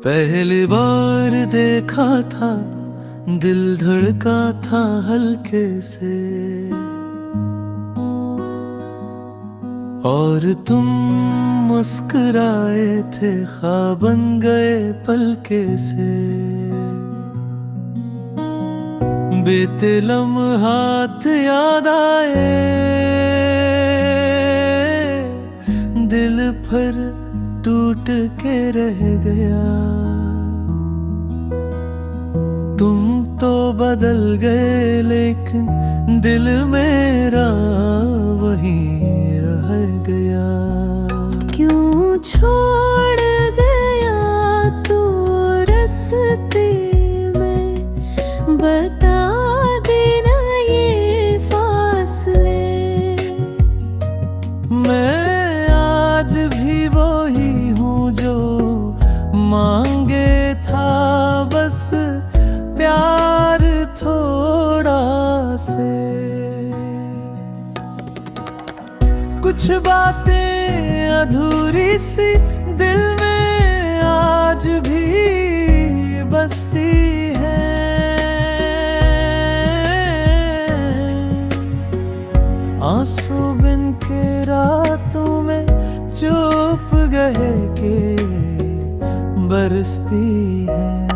पहली बार देखा था दिल धड़का था हल्के से, और तुम मुस्कुराए थे ख्वाब बन गए पलके से। बीते लम्हात याद आए, दिल पर टूट के रह गया। तुम तो बदल गए लेकिन दिल मेरा वहीं रह गया। क्यों छोड़ गया तू रास्ते में, बता देना ये फासले। मैं आज भी वही हूँ जो मांगे था, बस प्यार थोड़ा से। कुछ बातें अधूरी सी दिल में आज भी बसती हैं। आंसू बिन के रातों में चुप गए के बरसती है।